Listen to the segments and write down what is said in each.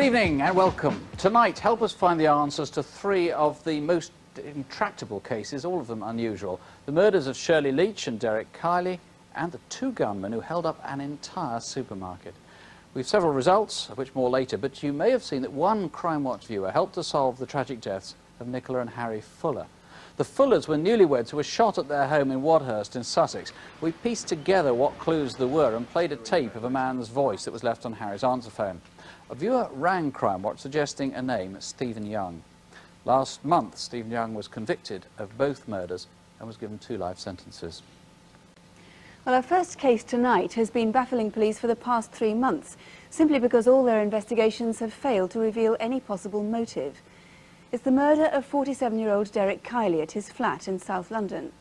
evening and welcome. Tonight, help us find the answers to three of the most intractable cases, all of them unusual. The murders of Shirley Leach and Derek Kiley, and the two gunmen who held up an entire supermarket. We've several results, of which more later, but you may have seen that one Crimewatch viewer helped to solve the tragic deaths of Nicola and Harry Fuller. The Fullers were newlyweds who were shot at their home in Wadhurst in Sussex. We pieced together what clues there were and played a tape of a man's voice that was left on Harry's answer phone. A viewer rang Crimewatch suggesting a name, Stephen Young. Last month, Stephen Young was convicted of both murders and was given 2 life sentences. Well, our first case tonight has been baffling police for the past 3 months, simply because all their investigations have failed to reveal any possible motive. It's the murder of 47-year-old Derek Kiley at his flat in South London.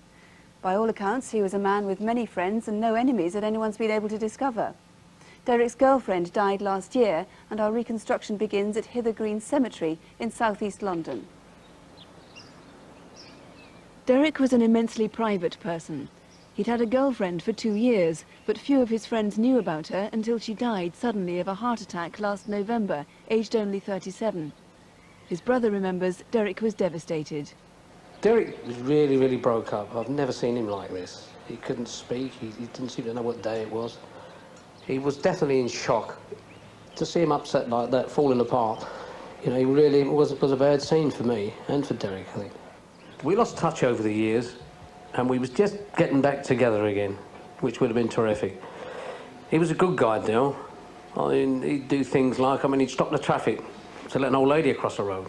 By all accounts, he was a man with many friends and no enemies that anyone's been able to discover. Derek's girlfriend died last year, and our reconstruction begins at Hither Green Cemetery in southeast London. Derek was an immensely private person. He'd had a girlfriend for 2 years, but few of his friends knew about her until she died suddenly of a heart attack last November, aged only 37. His brother remembers Derek was devastated. Derek was really broke up. I've never seen him like this. He couldn't speak, he didn't seem to know what day it was. He was definitely in shock. To see him upset like that, falling apart, you know, he really was a bad scene for me and for Derek, I think. We lost touch over the years, and we was just getting back together again, which would have been terrific. He was a good guy, Dale. I mean, he'd do things like, he'd stop the traffic to let an old lady across the road.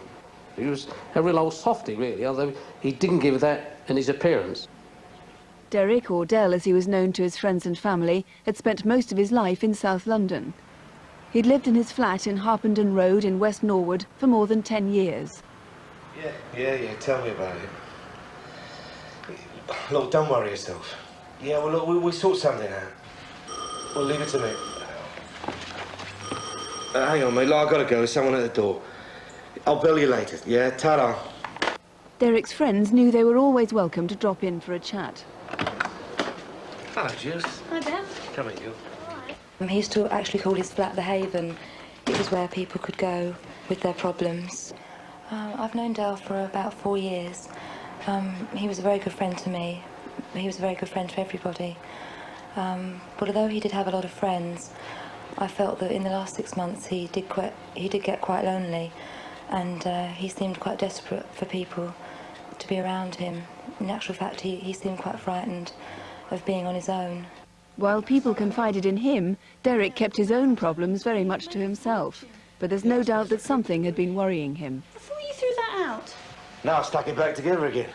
He was a real old softy, really, although he didn't give that in his appearance. Derek, or Del as he was known to his friends and family, had spent most of his life in South London. He'd lived in his flat in Harpenden Road in West Norwood for more than 10 years. Yeah, tell me about it. Look, don't worry yourself. Yeah, well, look, we'll sort something out. Well, leave it to me. Hang on, mate, look, I've got to go. There's someone at the door. I'll bill you later, yeah? Ta-da. Derek's friends knew they were always welcome to drop in for a chat. Hello, Jules. Hi, Ben. Come in, you. He used to actually call his flat the Haven. It was where people could go with their problems. I've known Dale for about 4 years. He was a very good friend to me. He was a very good friend to everybody. But although he did have a lot of friends, I felt that in the last 6 months he did get quite lonely, and he seemed quite desperate for people to be around him. In actual fact, he seemed quite frightened of being on his own. While people confided in him, Derek kept his own problems very much to himself. But there's no doubt that something had been worrying him. Before you threw that out? Now I stuck it back together again.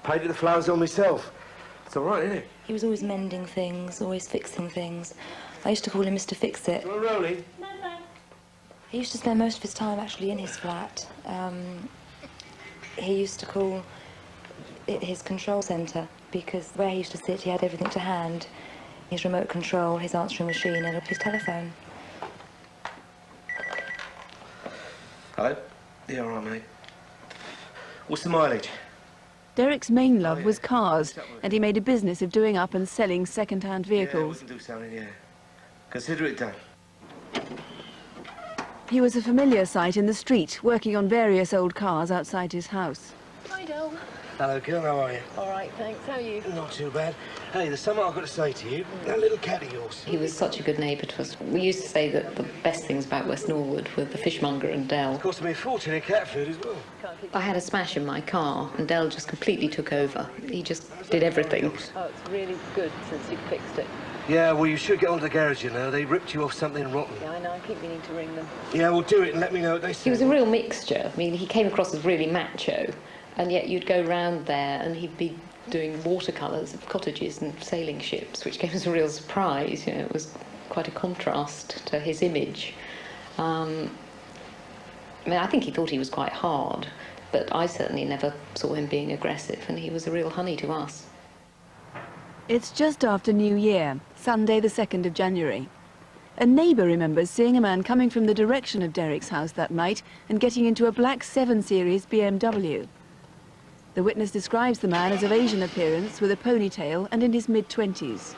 Painted the flowers on myself. It's all right, isn't it? He was always mending things, always fixing things. I used to call him Mr. Fix-It. Well, Rolly? No, thanks. He used to spend most of his time actually in his flat. He used to call it his control centre, because where he used to sit he had everything to hand. His remote control, his answering machine and his telephone. Hello? Yeah, all right, mate. What's the mileage? Derek's main love was cars, and he made a business of doing up and selling second-hand vehicles. Yeah, we can do something, yeah. Consider it done. He was a familiar sight in the street, working on various old cars outside his house. Hi, Del. Hello, girl, how are you? All right, thanks. How are you? Not too bad. Hey, there's something I've got to say to you. That little cat of yours. He was such a good neighbour to us. We used to say that the best things about West Norwood were the fishmonger and Del. It cost me a fortune in cat food as well. I had a smash in my car and Del just completely took over. He just did everything. Oh, it's really good since you fixed it. Yeah, well, you should get onto the garage, you know. They ripped you off something rotten. Yeah, I know. I keep meaning to ring them. Yeah, we'll do it and let me know what they say. He was a real mixture. I mean, he came across as really macho, and yet you'd go round there and he'd be doing watercolours of cottages and sailing ships, which came as a real surprise. You know, it was quite a contrast to his image. I mean, I think he thought he was quite hard, but I certainly never saw him being aggressive, and he was a real honey to us. It's just after New Year, Sunday the 2nd of January. A neighbour remembers seeing a man coming from the direction of Derek's house that night and getting into a black 7 Series BMW. The witness describes the man as of Asian appearance, with a ponytail and in his mid-20s.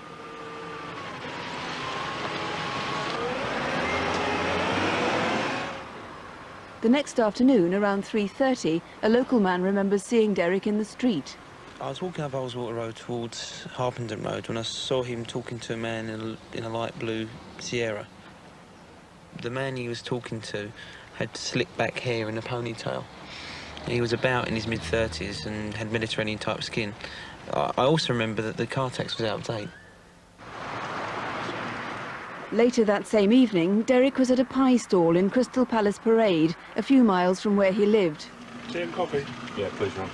The next afternoon, around 3:30, a local man remembers seeing Derek in the street. I was walking up Oldswater Road towards Harpenden Road when I saw him talking to a man in a light blue Sierra. The man he was talking to had slick back hair and a ponytail. He was about in his mid-30s and had Mediterranean-type skin. I also remember that the car tax was out of date. Later that same evening, Derek was at a pie stall in Crystal Palace Parade, a few miles from where he lived. Tea and coffee? Yeah, please, Ron.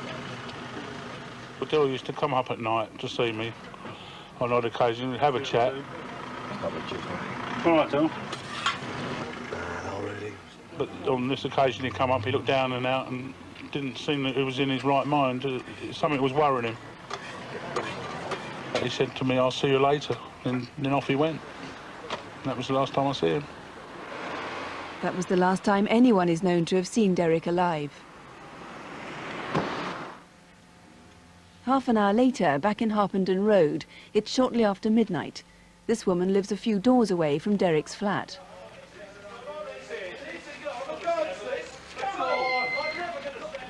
Well, Dill used to come up at night to see me on odd occasion, have a chat. All right, Dill. Not really. But on this occasion he come up, he looked down and out and didn't seem that he was in his right mind. Something was worrying him. He said to me, "I'll see you later," and then off he went. And that was the last time I see him. That was the last time anyone is known to have seen Derek alive. Half an hour later, back in Harpenden Road, it's shortly after midnight. This woman lives a few doors away from Derek's flat.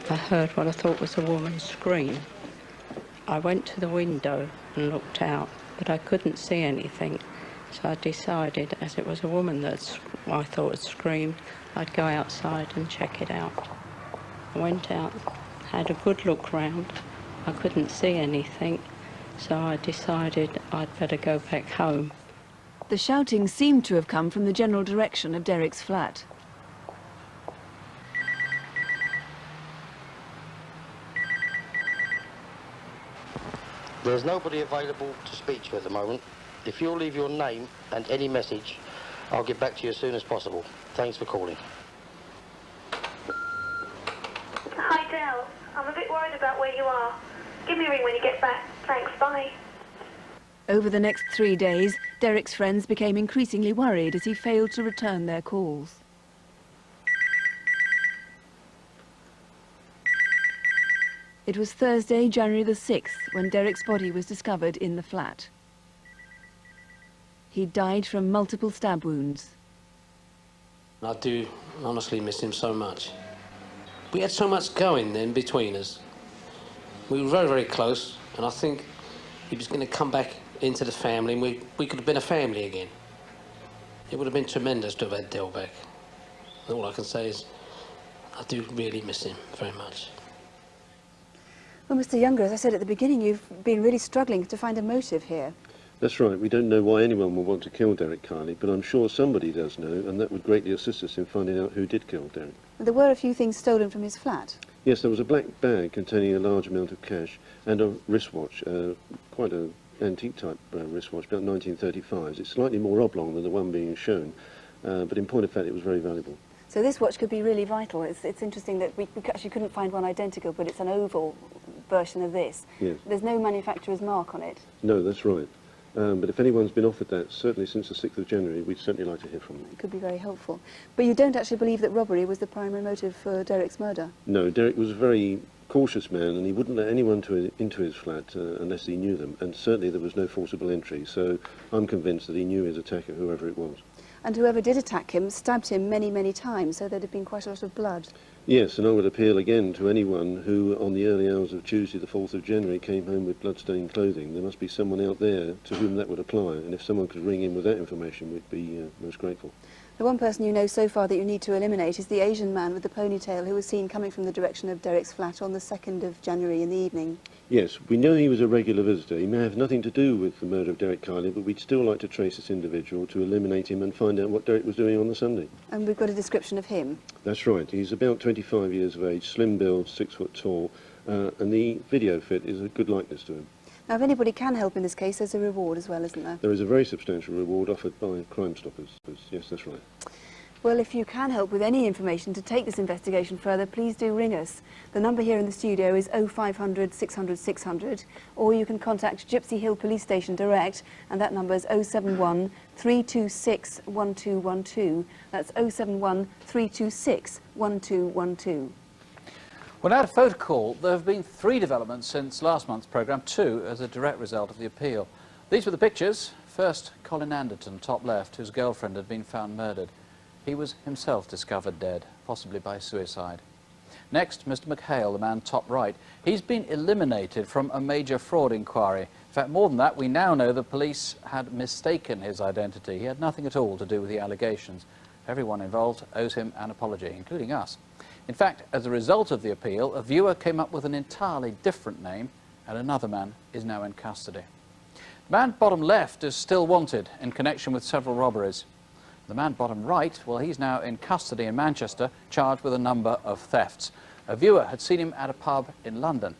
I heard what I thought was a woman scream. I went to the window and looked out, but I couldn't see anything. So I decided, as it was a woman that I thought had screamed, I'd go outside and check it out. I went out, had a good look round. I couldn't see anything, so I decided I'd better go back home. The shouting seemed to have come from the general direction of Derek's flat. There's nobody available to speak to at the moment. If you'll leave your name and any message, I'll get back to you as soon as possible. Thanks for calling. Hi, Del. I'm a bit worried about where you are. Give me a ring when you get back. Thanks, bye. Over the next 3 days, Derek's friends became increasingly worried as he failed to return their calls. It was Thursday, January the 6th, when Derek's body was discovered in the flat. He died from multiple stab wounds. I do honestly miss him so much. We had so much going then between us. We were very, very close, and I think he was going to come back into the family, and we could have been a family again. It would have been tremendous to have had Del back. All I can say is I do really miss him very much. Well, Mr. Younger, as I said at the beginning, you've been really struggling to find a motive here. That's right. We don't know why anyone would want to kill Derek Kiley, but I'm sure somebody does know, and that would greatly assist us in finding out who did kill Derek. There were a few things stolen from his flat. Yes, there was a black bag containing a large amount of cash and a wristwatch, quite an antique-type wristwatch, about 1935s. It's slightly more oblong than the one being shown, but in point of fact, it was very valuable. So this watch could be really vital. It's interesting that we actually couldn't find one identical, but it's an oval version of this. Yes. There's no manufacturer's mark on it. No, that's right. But if anyone's been offered that, certainly since the 6th of January, we'd certainly like to hear from them. It could be very helpful. But you don't actually believe that robbery was the primary motive for Derek's murder? No, Derek was a very cautious man, and he wouldn't let anyone into his flat unless he knew them, and certainly there was no forcible entry, so I'm convinced that he knew his attacker, whoever it was. And whoever did attack him stabbed him many, many times, so there'd have been quite a lot of blood. Yes, and I would appeal again to anyone who, on the early hours of Tuesday, the 4th of January, came home with blood-stained clothing. There must be someone out there to whom that would apply, and if someone could ring in with that information, we'd be most grateful. The one person you know so far that you need to eliminate is the Asian man with the ponytail who was seen coming from the direction of Derek's flat on the 2nd of January in the evening. Yes, we know he was a regular visitor. He may have nothing to do with the murder of Derek Kiley, but we'd still like to trace this individual to eliminate him and find out what Derek was doing on the Sunday. And we've got a description of him. That's right. He's about 25 years of age, slim build, 6 foot tall, and the video fit is a good likeness to him. Now, if anybody can help in this case, there's a reward as well, isn't there? There is a very substantial reward offered by Crime Stoppers. Yes, that's right. Well, if you can help with any information to take this investigation further, please do ring us. The number here in the studio is 0500 600 600, or you can contact Gypsy Hill Police Station direct, and that number is 071 326 1212. That's 071 326 1212. Well, now to photo call, there have been 3 developments since last month's programme, 2 as a direct result of the appeal. These were the pictures. First, Colin Anderton, top left, whose girlfriend had been found murdered. He was himself discovered dead, possibly by suicide. Next, Mr. McHale, the man top right. He's been eliminated from a major fraud inquiry. In fact, more than that, we now know the police had mistaken his identity. He had nothing at all to do with the allegations. Everyone involved owes him an apology, including us. In fact, as a result of the appeal, a viewer came up with an entirely different name, and another man is now in custody. The man bottom left is still wanted in connection with several robberies. The man bottom right, well, he's now in custody in Manchester, charged with a number of thefts. A viewer had seen him at a pub in London.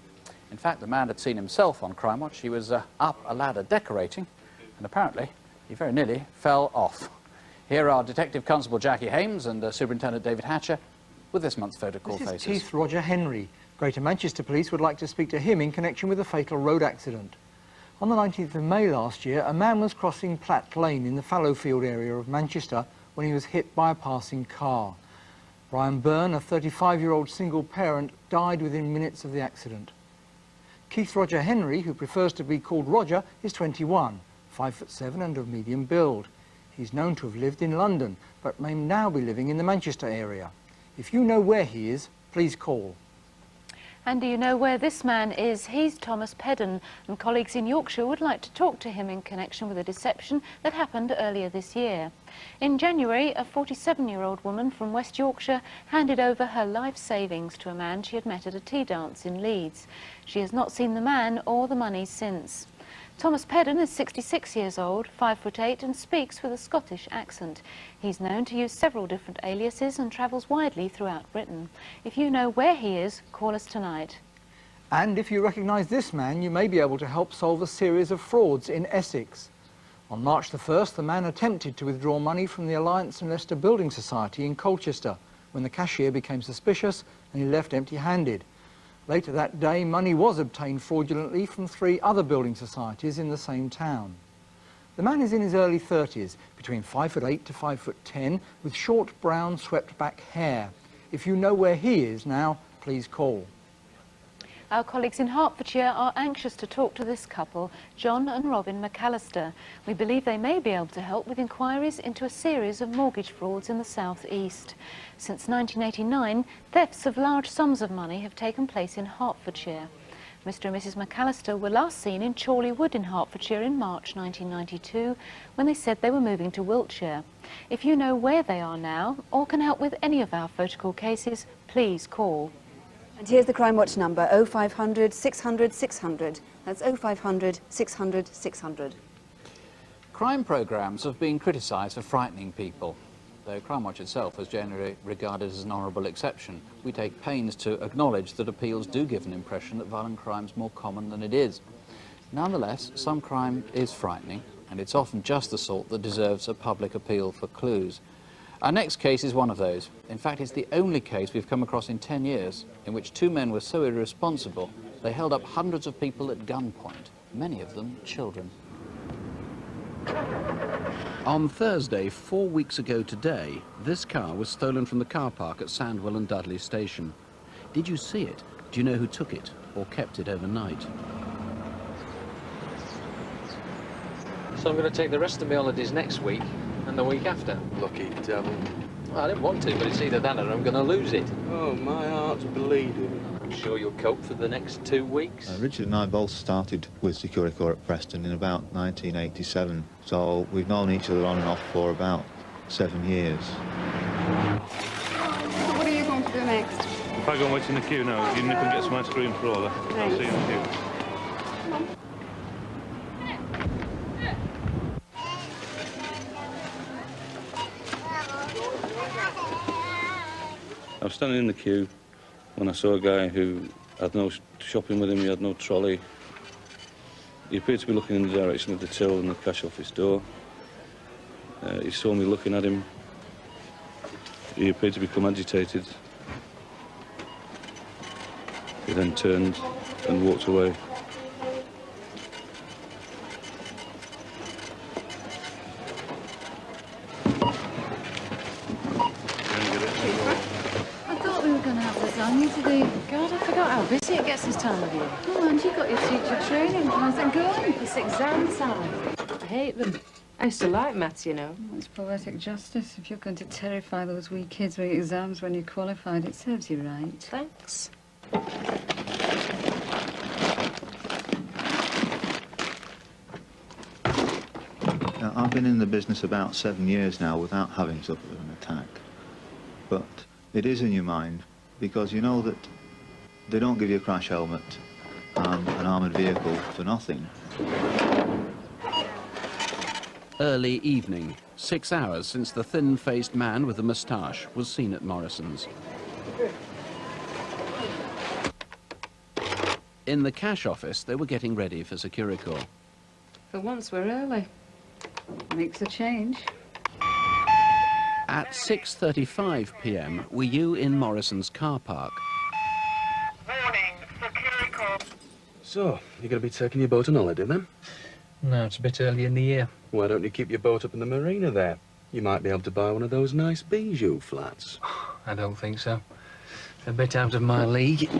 In fact, the man had seen himself on Crimewatch. He was up a ladder decorating, and apparently he very nearly fell off. Here are Detective Constable Jackie Hames and Superintendent David Hatcher with this month's Photo Call Faces. This is Keith Roger Henry. Greater Manchester Police would like to speak to him in connection with a fatal road accident. On the 19th of May last year, a man was crossing Platt Lane in the Fallowfield area of Manchester when he was hit by a passing car. Brian Byrne, a 35-year-old single parent, died within minutes of the accident. Keith Roger Henry, who prefers to be called Roger, is 21, 5'7" and of medium build. He's known to have lived in London, but may now be living in the Manchester area. If you know where he is, please call. And do you know where this man is? He's Thomas Pedden, and colleagues in Yorkshire would like to talk to him in connection with a deception that happened earlier this year. In January, a 47-year-old woman from West Yorkshire handed over her life savings to a man she had met at a tea dance in Leeds. She has not seen the man or the money since. Thomas Pedden is 66 years old, 5'8", and speaks with a Scottish accent. He's known to use several different aliases and travels widely throughout Britain. If you know where he is, call us tonight. And if you recognise this man, you may be able to help solve a series of frauds in Essex. On March the 1st, the man attempted to withdraw money from the Alliance and Leicester Building Society in Colchester when the cashier became suspicious and he left empty-handed. Later that day, money was obtained fraudulently from 3 other building societies in the same town. The man is in his early 30s, between 5'8" to 5'10", with short brown swept back hair. If you know where he is now, please call. Our colleagues in Hertfordshire are anxious to talk to this couple, John and Robin McAllister. We believe they may be able to help with inquiries into a series of mortgage frauds in the south east. Since 1989, thefts of large sums of money have taken place in Hertfordshire. Mr and Mrs McAllister were last seen in Chorley Wood in Hertfordshire in March 1992 when they said they were moving to Wiltshire. If you know where they are now or can help with any of our photocall cases, please call. And here's the Crimewatch number, 0500 600 600. That's 0500 600 600. Crime programmes have been criticised for frightening people, though Crimewatch itself is generally regarded as an honourable exception. We take pains to acknowledge that appeals do give an impression that violent crime is more common than it is. Nonetheless, some crime is frightening, and it's often just the sort that deserves a public appeal for clues. Our next case is one of those. In fact, it's the only case we've come across in 10 years in which 2 men were so irresponsible they held up hundreds of people at gunpoint, many of them children. On Thursday, 4 weeks ago today, this car was stolen from the car park at Sandwell and Dudley Station. Did you see it? Do you know who took it or kept it overnight? So I'm going to take the rest of my holidays next week and the week after. Lucky devil. Well, I didn't want to, but it's either that or I'm going to lose it. Oh, my heart's bleeding. I'm sure you'll cope for the next 2 weeks. Richard and I both started with Security Corps at Preston in about 1987, so we've known each other on and off for about 7 years. So what are you going to do next? If I go and wait in the queue now, you can get some ice cream for all that. I'll see you in the queue. I was standing in the queue when I saw a guy who had no shopping with him, he had no trolley. He appeared to be looking in the direction of the till and the cash office door. He saw me looking at him. He appeared to become agitated. He then turned and walked away. God, I forgot how busy it gets this time of year. Oh, and you got your teacher training. How's it going? It's exam time. I hate them. I used to like maths, you know. Well, it's poetic justice. If you're going to terrify those wee kids with exams when you're qualified, it serves you right. Thanks. Now, I've been in the business about 7 years now without having suffered an attack. But it is in your mind because you know that they don't give you a crash helmet and an armoured vehicle for nothing. Early evening, 6 hours since the thin-faced man with the moustache was seen at Morrison's. In the cash office, they were getting ready for Securicor. For once, we're early. Makes a change. At 6:35 p.m, were you in Morrison's car park? So, you're going to be taking your boat on holiday then? No, it's a bit early in the year. Why don't you keep your boat up in the marina there? You might be able to buy one of those nice bijou flats. I don't think so. A bit out of my league.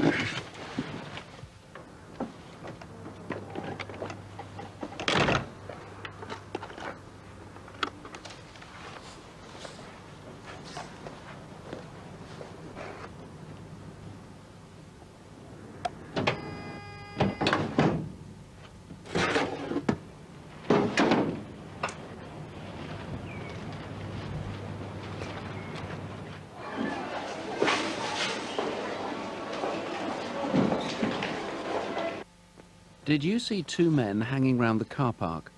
Did you see 2 men hanging round the car park?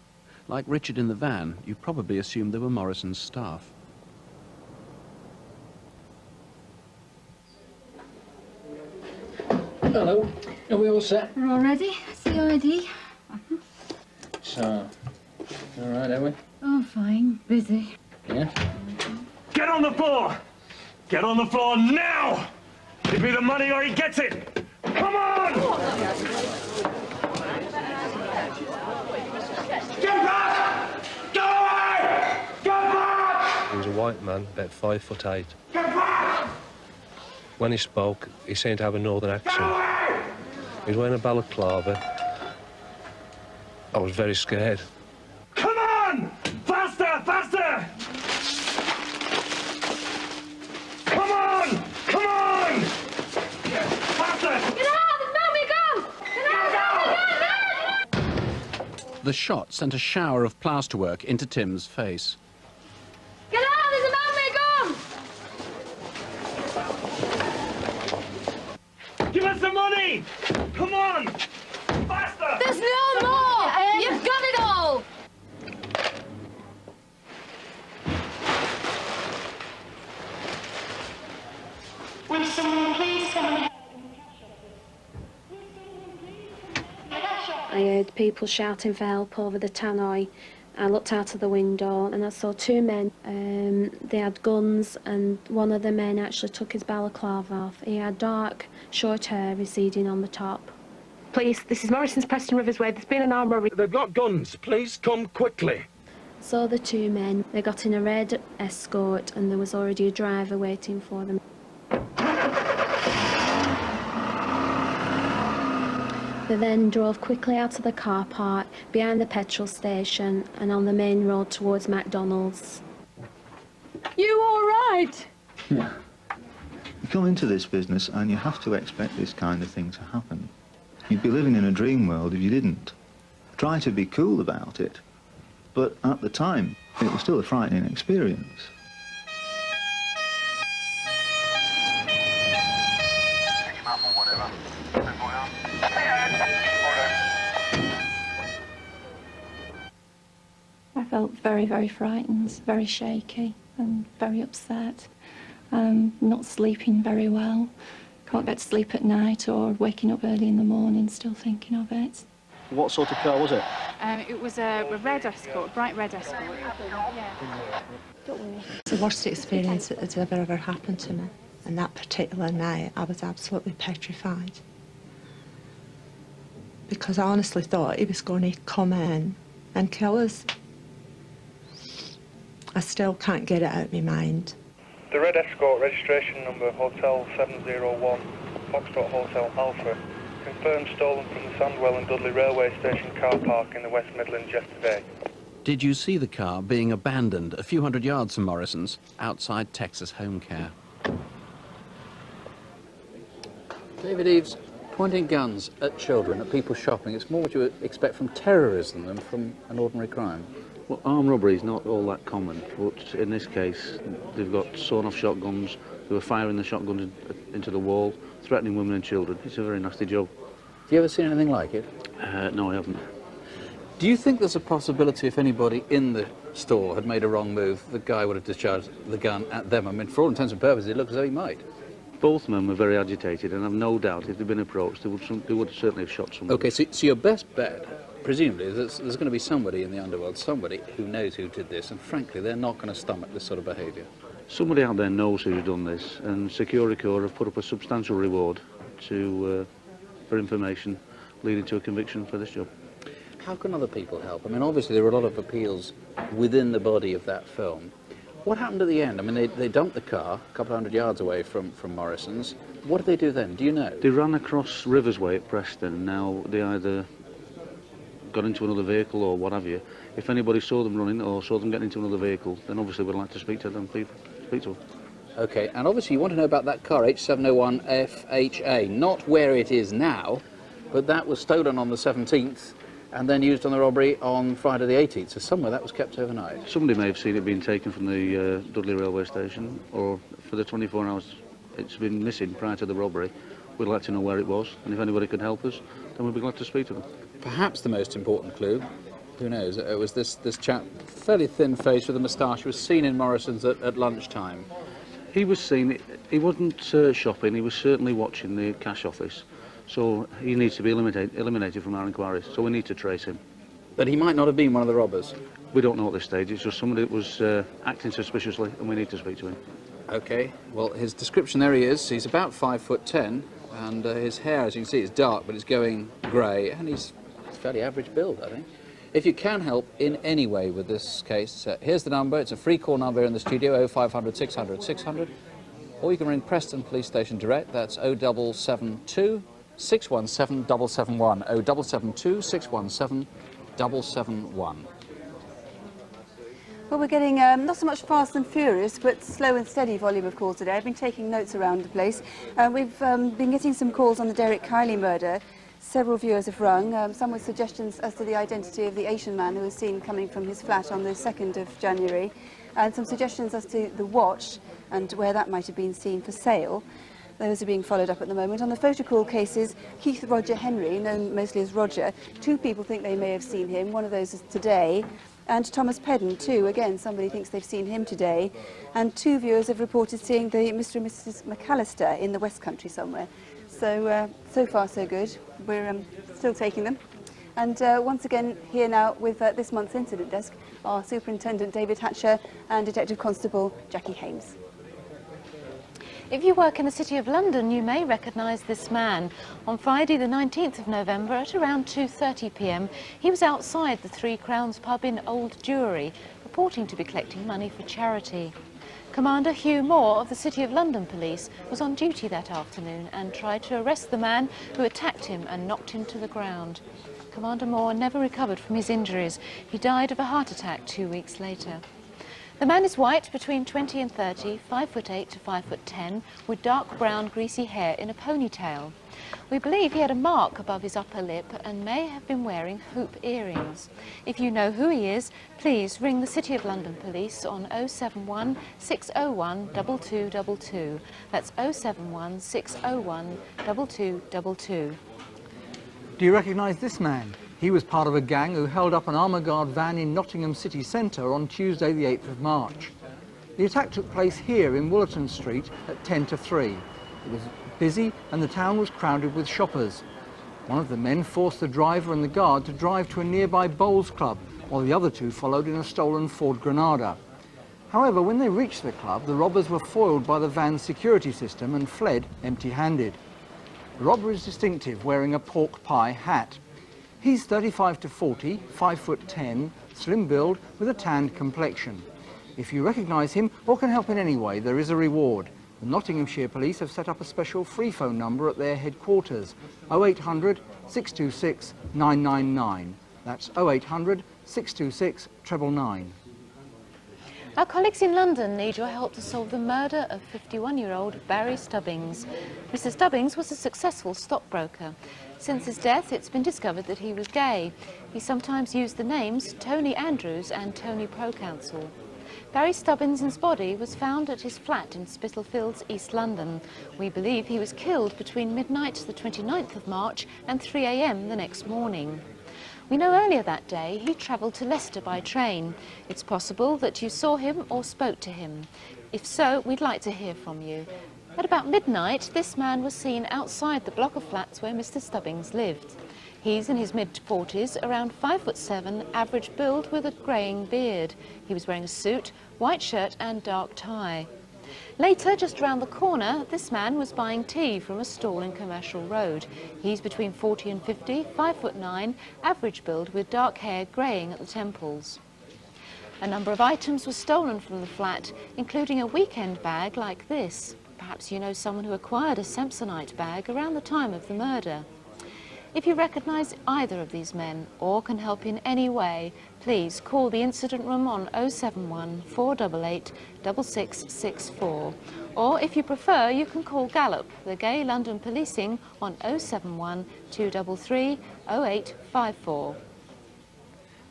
Like Richard in the van, you probably assumed they were Morrison's staff. Hello. Are we all set? We're all ready. CID. So, all right, are we? Oh, fine. Busy. Yeah. Get on the floor! Get on the floor now! Give me the money or he gets it! Come on! Get back! Go away! Get back! He was a white man, about 5'8". Get back! When he spoke, he seemed to have a northern accent. He was wearing a balaclava. I was very scared. Come on! Faster! Faster! Come on! Come on! Faster! Get out! There's nobody gone! Get out! The shot sent a shower of plasterwork into Tim's face. Get out! There's a man gone! Give us the money! Come on! Faster! There's no more! You've got it all! Will someone please come? I heard people shouting for help over the tannoy. I looked out of the window and I saw 2 men. They had guns and one of the men actually took his balaclava off. He had dark, short hair receding on the top. Police, this is Morrison's Preston Rivers Way. There's been an armed robbery. They've got guns. Please come quickly. Saw the 2 men. They got in a red Escort and there was already a driver waiting for them. They then drove quickly out of the car park, behind the petrol station and on the main road towards McDonald's. You all right? Yeah. You come into this business and you have to expect this kind of thing to happen. You'd be living in a dream world if you didn't. Try to be cool about it, but at the time, it was still a frightening experience. I felt very, very frightened, very shaky and very upset. Not sleeping very well. Can't get to sleep at night or waking up early in the morning still thinking of it. What sort of car was it? It was a red Escort, bright red Escort. It's the worst experience that has ever happened to me. And that particular night, I was absolutely petrified. Because I honestly thought he was going to come in and kill us. I still can't get it out of my mind. The red Escort, registration number Hotel 701, Foxtrot Hotel Alpha, confirmed stolen from the Sandwell and Dudley Railway Station car park in the West Midlands yesterday. Did you see the car being abandoned a few hundred yards from Morrison's outside Texas Home Care? David Eves, pointing guns at children, at people shopping, it's more what you would expect from terrorism than from an ordinary crime. Well, armed robbery is not all that common, but in this case, they've got sawn-off shotguns, they were firing the shotguns into the wall, threatening women and children. It's a very nasty job. Have you ever seen anything like it? No, I haven't. Do you think there's a possibility if anybody in the store had made a wrong move, the guy would have discharged the gun at them? I mean, for all intents and purposes, it looks as though he might. Both men were very agitated, and I've no doubt if they'd been approached, they would certainly have shot somebody. OK, so your best bet, presumably, is there's going to be somebody in the underworld, somebody who knows who did this, and frankly, they're not going to stomach this sort of behaviour. Somebody out there knows who's done this, and Security Corps have put up a substantial reward for information leading to a conviction for this job. How can other people help? I mean, obviously, there were a lot of appeals within the body of that film. What happened at the end? I mean, they dumped the car a couple of hundred yards away from Morrison's. What did they do then? Do you know? They ran across Rivers Way at Preston. Now, they either got into another vehicle or what have you. If anybody saw them running or saw them getting into another vehicle, then obviously we'd like to speak to them, speak to them. OK, and obviously you want to know about that car, H701FHA, not where it is now, but that was stolen on the 17th and then used on the robbery on Friday the 18th, so somewhere that was kept overnight. Somebody may have seen it being taken from the Dudley railway station, or for the 24 hours it's been missing prior to the robbery. We'd like to know where it was, and if anybody could help us, then we'd be glad to speak to them. Perhaps the most important clue, who knows, it was this chap, fairly thin-faced with a moustache, who was seen in Morrison's at lunchtime. He was seen, he wasn't shopping, he was certainly watching the cash office. So he needs to be eliminated from our inquiries, so we need to trace him. But he might not have been one of the robbers? We don't know at this stage, it's just somebody that was acting suspiciously, and we need to speak to him. OK, well, his description, there he is. He's about 5'10", and his hair, as you can see, is dark, but it's going grey, and he's fairly average build, I think. If you can help in any way with this case, here's the number. It's a free call number here in the studio, 0500 600 600, or you can ring Preston Police Station direct. That's 0772 617 771, 0772 617 771. Well, we're getting not so much fast and furious, but slow and steady volume of calls today. I've been taking notes around the place. We've been getting some calls on the Derek Kiley murder. Several viewers have rung, some with suggestions as to the identity of the Asian man who was seen coming from his flat on the 2nd of January, and some suggestions as to the watch and where that might have been seen for sale. Those are being followed up at the moment. On the photo call cases, Keith Roger Henry, known mostly as Roger, 2 people think they may have seen him. One of those is today. And Thomas Pedden, too. Again, somebody thinks they've seen him today. And 2 viewers have reported seeing the Mr. and Mrs. McAllister in the West Country somewhere. So, so far so good. We're still taking them. And once again, here now with this month's incident desk, are Superintendent David Hatcher and Detective Constable Jackie Hames. If you work in the City of London, you may recognise this man. On Friday the 19th of November at around 2:30 p.m, he was outside the 3 Crowns pub in Old Jewry, purporting to be collecting money for charity. Commander Hugh Moore of the City of London Police was on duty that afternoon and tried to arrest the man who attacked him and knocked him to the ground. Commander Moore never recovered from his injuries. He died of a heart attack 2 weeks later. The man is white, between 20 and 30, 5'8" to 5'10", with dark brown greasy hair in a ponytail. We believe he had a mark above his upper lip and may have been wearing hoop earrings. If you know who he is, please ring the City of London Police on 071 601 2222. That's 071 601 2222. Do you recognise this man? He was part of a gang who held up an armour guard van in Nottingham city centre on Tuesday the 8th of March. The attack took place here in Woollerton Street at 10 to 3. It was busy and the town was crowded with shoppers. One of the men forced the driver and the guard to drive to a nearby bowls club, while the other 2 followed in a stolen Ford Granada. However, when they reached the club, the robbers were foiled by the van's security system and fled empty-handed. The robber is distinctive, wearing a pork pie hat. He's 35 to 40, 5'10", slim build with a tanned complexion. If you recognise him or can help in any way, there is a reward. The Nottinghamshire Police have set up a special free phone number at their headquarters, 0800 626 999. That's 0800 626 999. Our colleagues in London need your help to solve the murder of 51-year-old Barry Stubbings. Mr. Stubbings was a successful stockbroker. Since his death, it's been discovered that he was gay. He sometimes used the names Tony Andrews and Tony Procouncil. Barry Stubbings' body was found at his flat in Spitalfields, East London. We believe he was killed between midnight the 29th of March and 3 a.m. the next morning. We know earlier that day he travelled to Leicester by train. It's possible that you saw him or spoke to him. If so, we'd like to hear from you. At about midnight, this man was seen outside the block of flats where Mr. Stubbings lived. He's in his mid-40s, around 5'7", average build with a greying beard. He was wearing a suit, white shirt and dark tie. Later, just round the corner, this man was buying tea from a stall in Commercial Road. He's between 40 and 50, 5'9", average build with dark hair greying at the temples. A number of items were stolen from the flat, including a weekend bag like this. Perhaps you know someone who acquired a Samsonite bag around the time of the murder. If you recognise either of these men or can help in any way, please call the incident room on 071 488 6664. Or if you prefer, you can call Gallop, the Gay London Policing, on 071 233 0854.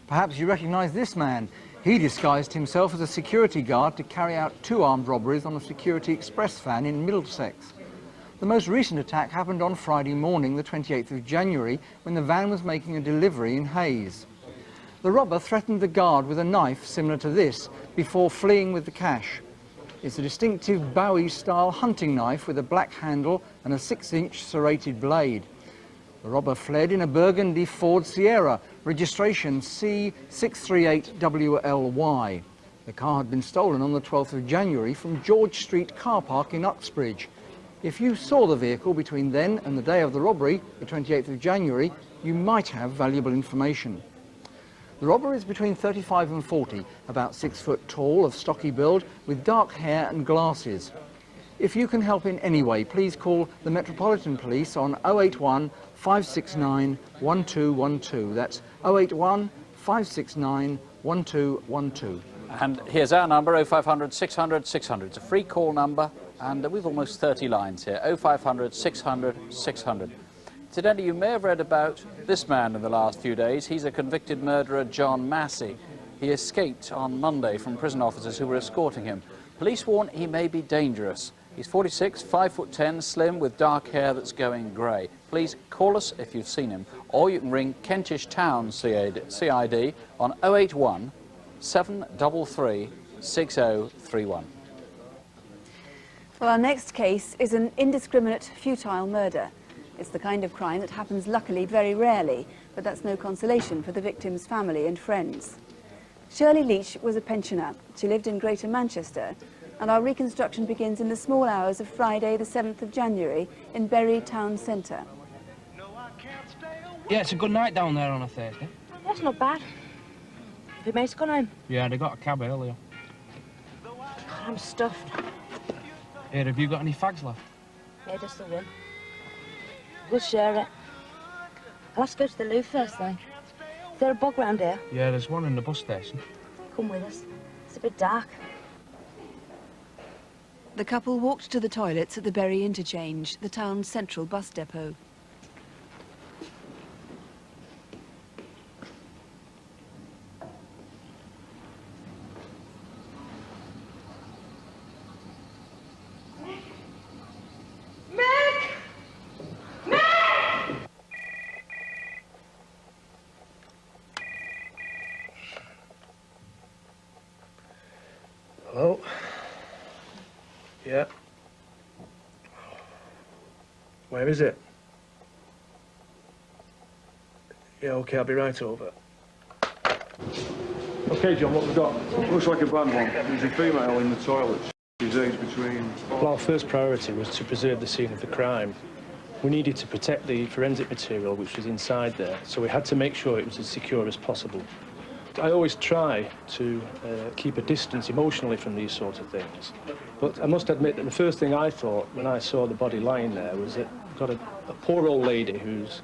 Perhaps you recognise this man. He disguised himself as a security guard to carry out 2 armed robberies on a Security Express van in Middlesex. The most recent attack happened on Friday morning, the 28th of January, when the van was making a delivery in Hayes. The robber threatened the guard with a knife similar to this before fleeing with the cash. It's a distinctive Bowie-style hunting knife with a black handle and a 6-inch serrated blade. The robber fled in a burgundy Ford Sierra, registration C638WLY. The car had been stolen on the 12th of January from George Street car park in Uxbridge. If you saw the vehicle between then and the day of the robbery, the 28th of January, you might have valuable information. The robber is between 35 and 40, about 6 foot tall, of stocky build, with dark hair and glasses. If you can help in any way, please call the Metropolitan Police on 081 569 1212. That's 081 569 1212. And here's our number, 0500 600 600. It's a free call number, and we've almost 30 lines here, 0500 600 600. Incidentally, you may have read about this man in the last few days. He's a convicted murderer, John Massey. He escaped on Monday from prison officers who were escorting him. Police warn he may be dangerous. He's 46, 5'10", slim, with dark hair that's going grey. Please call us if you've seen him, or you can ring Kentish Town CID on 081 733 6031. Well, our next case is an indiscriminate, futile murder. It's the kind of crime that happens luckily very rarely, but that's no consolation for the victim's family and friends. Shirley Leach was a pensioner. She lived in Greater Manchester, and our reconstruction begins in the small hours of Friday, the 7th of January, in Bury town centre. Yeah, it's a good night down there on a Thursday. That's not bad. Have your mates gone home? Yeah, they got a cab earlier. I'm stuffed. Here, have you got any fags left? Yeah, just the one. We'll share it. I'll have to go to the loo first, though. Is there a bog round here? Yeah, there's one in the bus station. Come with us. It's a bit dark. The couple walked to the toilets at the Bury Interchange, the town's central bus depot. Hello? Yeah. Where is it? Yeah, OK, I'll be right over. OK, John, what we've got? Looks like a bad one. There's a female in the toilet. She's aged between... Well, our first priority was to preserve the scene of the crime. We needed to protect the forensic material which was inside there, so we had to make sure it was as secure as possible. I always try to keep a distance emotionally from these sort of things. But I must admit that the first thing I thought when I saw the body lying there was that we've got a poor old lady who's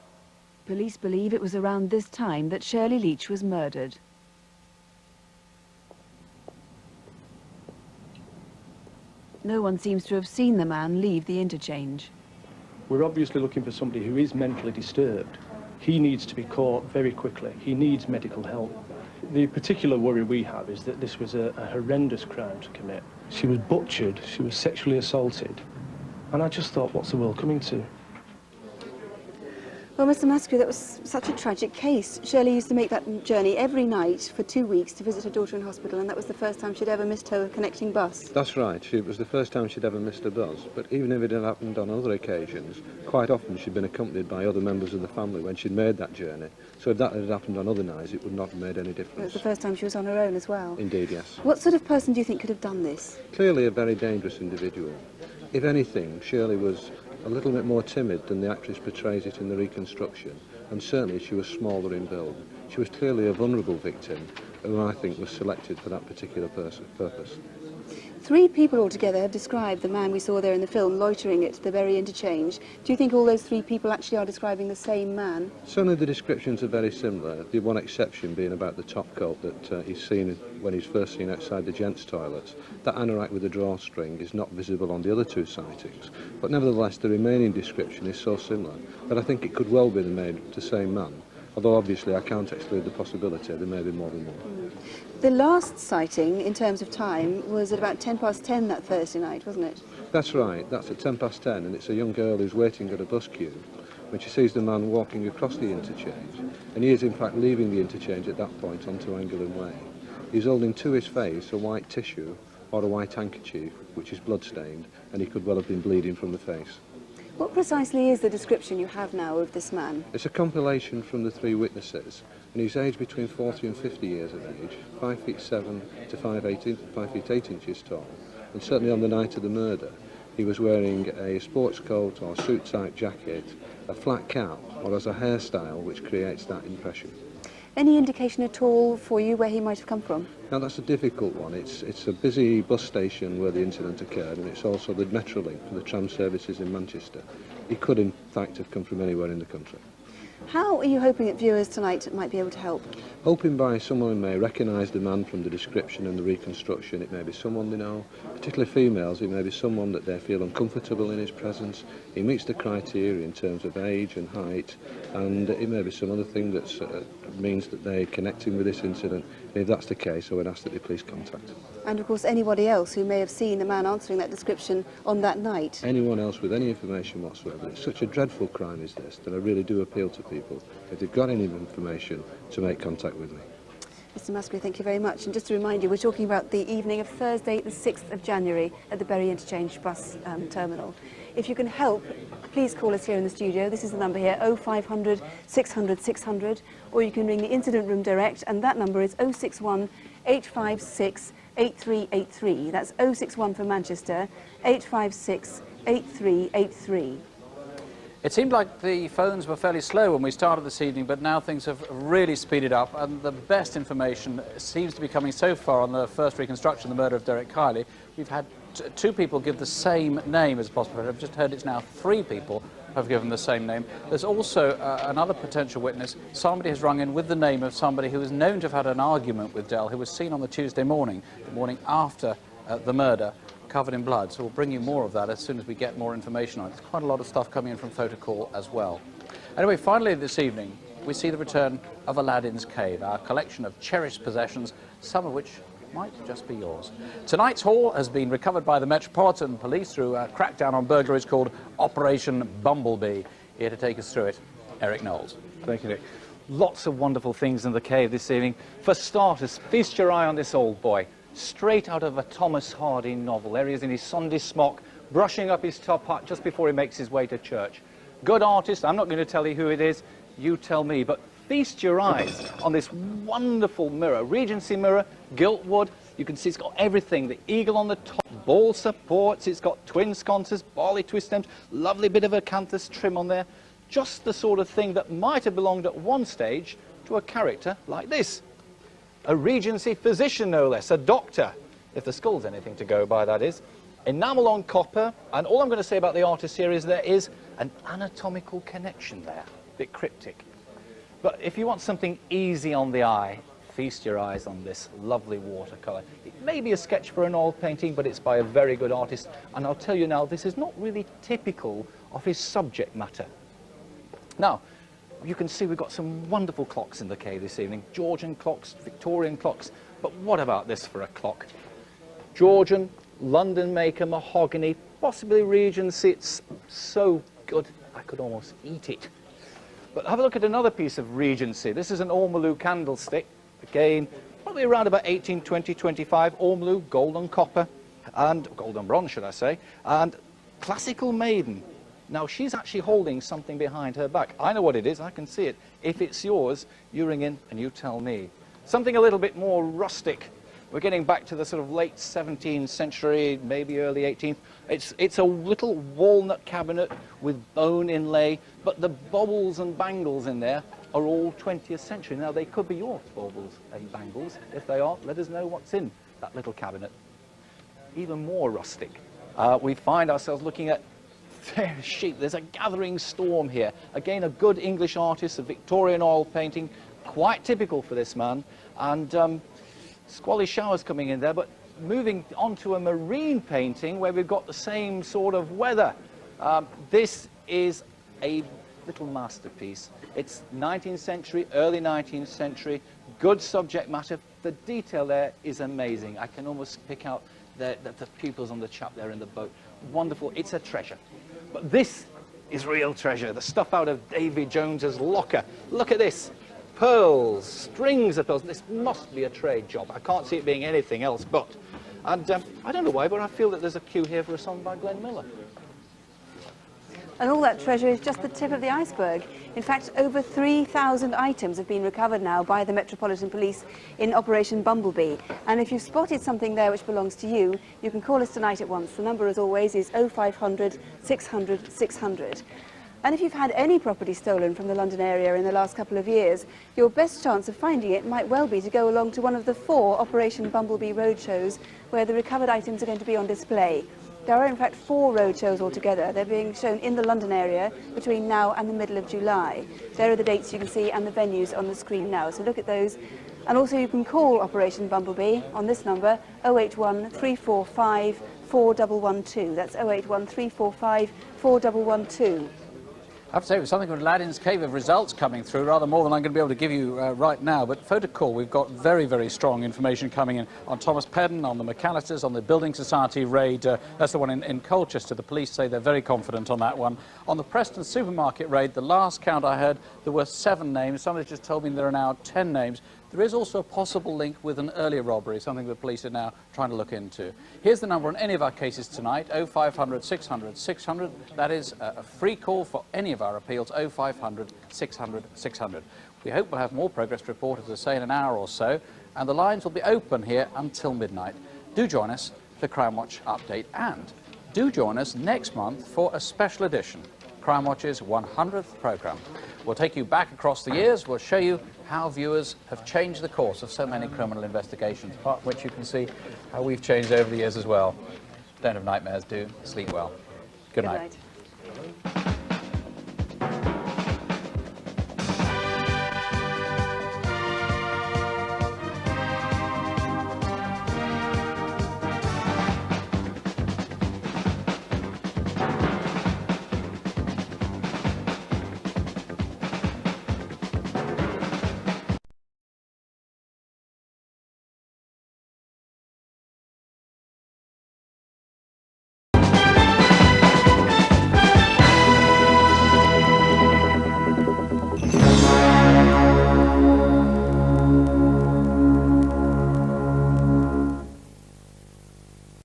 police believe it was around this time that Shirley Leach was murdered. No one seems to have seen the man leave the interchange. We're obviously looking for somebody who is mentally disturbed. He needs to be caught very quickly. He needs medical help. The particular worry we have is that this was a horrendous crime to commit. She was butchered, she was sexually assaulted, and I just thought, what's the world coming to? Well, Mr. Maskew, that was such a tragic case. Shirley used to make that journey every night for 2 weeks to visit her daughter in hospital, and that was the first time she'd ever missed her connecting bus. That's right. It was the first time she'd ever missed a bus. But even if it had happened on other occasions, quite often she'd been accompanied by other members of the family when she'd made that journey. So if that had happened on other nights, it would not have made any difference. It was the first time she was on her own as well. Indeed, yes. What sort of person do you think could have done this? Clearly a very dangerous individual. If anything, Shirley was a little bit more timid than the actress portrays it in the reconstruction, and certainly she was smaller in build. She was clearly a vulnerable victim who I think was selected for that particular purpose. 3 people altogether have described the man we saw there in the film loitering at the Bury Interchange. Do you think all those 3 people actually are describing the same man? Certainly the descriptions are very similar, the one exception being about the top coat that he's seen when he's first seen outside the gents' toilets. That anorak with the drawstring is not visible on the other 2 sightings, but nevertheless the remaining description is so similar that I think it could well be the same man. Although obviously I can't exclude the possibility there may be more than one. The last sighting, in terms of time, was at about 10:10 that Thursday night, wasn't it? That's right, that's at 10:10, and it's a young girl who's waiting at a bus queue when she sees the man walking across the interchange, and he is in fact leaving the interchange at that point onto Angolan Way. He's holding to his face a white tissue or a white handkerchief, which is blood-stained, and he could well have been bleeding from the face. What precisely is the description you have now of this man? It's a compilation from the 3 witnesses, and he's aged between 40 and 50 years of age, 5'7" to 5 feet 8 inches tall, and certainly on the night of the murder he was wearing a sports coat or suit-type jacket, a flat cap, or as a hairstyle which creates that impression. Any indication at all for you where he might have come from? Now that's a difficult one. It's a busy bus station where the incident occurred, and it's also the Metrolink for the tram services in Manchester. He could in fact have come from anywhere in the country. How are you hoping that viewers tonight might be able to help? Hoping by someone who may recognise the man from the description and the reconstruction. It may be someone they know, particularly females. It may be someone that they feel uncomfortable in his presence. He meets the criteria in terms of age and height, and it may be some other thing that means that they're connecting with this incident. If that's the case, I would ask that they please contact. And of course anybody else who may have seen the man answering that description on that night. Anyone else with any information whatsoever. It's such a dreadful crime as this that I really do appeal to people, if they've got any information, to make contact with me. Mr. Maskew, thank you very much. And just to remind you, we're talking about the evening of Thursday, the 6th of January at the Bury Interchange bus terminal. If you can help, please call us here in the studio. This is the number here, 0500 600 600, or you can ring the incident room direct, and that number is 061 856 8383. That's 061 for Manchester, 856 8383. It seemed like the phones were fairly slow when we started this evening, but now things have really speeded up, and the best information seems to be coming so far on the first reconstruction, the murder of Derek Kiley. We've had 2 people give the same name as possible. I've just heard it's now 3 people have given the same name. There's also another potential witness. Somebody has rung in with the name of somebody who is known to have had an argument with Del, who was seen on the Tuesday morning, the morning after the murder, covered in blood. So we'll bring you more of that as soon as we get more information on it. There's quite a lot of stuff coming in from Photocall as well. Anyway, finally this evening, we see the return of Aladdin's Cave, our collection of cherished possessions, some of which might just be yours. Tonight's haul has been recovered by the Metropolitan Police through a crackdown on burglaries called Operation Bumblebee. Here to take us through it, Eric Knowles. Thank you, Nick. Lots of wonderful things in the cave this evening. For starters, feast your eye on this old boy, straight out of a Thomas Hardy novel. There he is in his Sunday smock, brushing up his top hat just before he makes his way to church. Good artist, I'm not going to tell you who it is, you tell me, but feast your eyes on this wonderful mirror, Regency mirror, gilt wood. You can see it's got everything, the eagle on the top, ball supports, it's got twin sconces, barley twist stems, lovely bit of acanthus trim on there. Just the sort of thing that might have belonged at one stage to a character like this. A Regency physician, no less, a doctor, if the skull's anything to go by, that is. Enamel on copper, and all I'm going to say about the artist here is there is an anatomical connection there, a bit cryptic. But if you want something easy on the eye, feast your eyes on this lovely watercolour. It may be a sketch for an oil painting, but it's by a very good artist. And I'll tell you now, this is not really typical of his subject matter. Now, you can see we've got some wonderful clocks in the cave this evening. Georgian clocks, Victorian clocks. But what about this for a clock? Georgian, London maker, mahogany, possibly Regency. It's so good, I could almost eat it. But have a look at another piece of Regency. This is an ormolu candlestick. Again, probably around about 1820, 25. Ormolu, gold and copper, and gold and bronze, should I say, and classical maiden. Now, she's actually holding something behind her back. I know what it is, I can see it. If it's yours, you ring in and you tell me. Something a little bit more rustic. We're getting back to the sort of late 17th century, maybe early 18th. It's a little walnut cabinet with bone inlay, but the baubles and bangles in there are all 20th century. Now, they could be your baubles and bangles. If they are, let us know what's in that little cabinet. Even more rustic. We find ourselves looking at sheep. There's a gathering storm here. Again, a good English artist, a Victorian oil painting, quite typical for this man. And squally showers coming in there, but moving on to a marine painting where we've got the same sort of weather. This is a little masterpiece. It's 19th century, early 19th century, good subject matter. The detail there is amazing. I can almost pick out the pupils on the chap there in the boat. Wonderful. It's a treasure. But this is real treasure. The stuff out of Davy Jones's locker. Look at this. Pearls, strings of pearls. This must be a trade job. I can't see it being anything else but. And I don't know why, but I feel that there's a cue here for a song by Glenn Miller. And all that treasure is just the tip of the iceberg. In fact, over 3,000 items have been recovered now by the Metropolitan Police in Operation Bumblebee. And if you've spotted something there which belongs to you, you can call us tonight at once. The number, as always, is 0500 600 600. And if you've had any property stolen from the London area in the last couple of years, your best chance of finding it might well be to go along to one of the 4 Operation Bumblebee roadshows where the recovered items are going to be on display. There are in fact 4 roadshows altogether. They're being shown in the London area between now and the middle of July. There are the dates you can see and the venues on the screen now, so look at those. And also you can call Operation Bumblebee on this number, 081 345 4112. That's 081 345 4112. I have to say, with something from Aladdin's Cave of results coming through, rather more than I'm going to be able to give you right now. But Photocall, we've got very, very strong information coming in on Thomas Pedden, on the McAllisters, on the Building Society raid. That's the one in Colchester. The police say they're very confident on that one. On the Preston supermarket raid, the last count I heard, there were 7 names. Somebody just told me there are now 10 names. There is also a possible link with an earlier robbery, something the police are now trying to look into. Here's the number on any of our cases tonight, 0500 600 600. That is a free call for any of our appeals, 0500 600 600. We hope we'll have more progress to report, as I say, in an hour or so, and the lines will be open here until midnight. Do join us for Crimewatch Update, and do join us next month for a special edition, Crimewatch's 100th programme. We'll take you back across the years. We'll show you how viewers have changed the course of so many criminal investigations, part of which you can see how we've changed over the years as well. Don't have nightmares, do. Sleep well. Good night.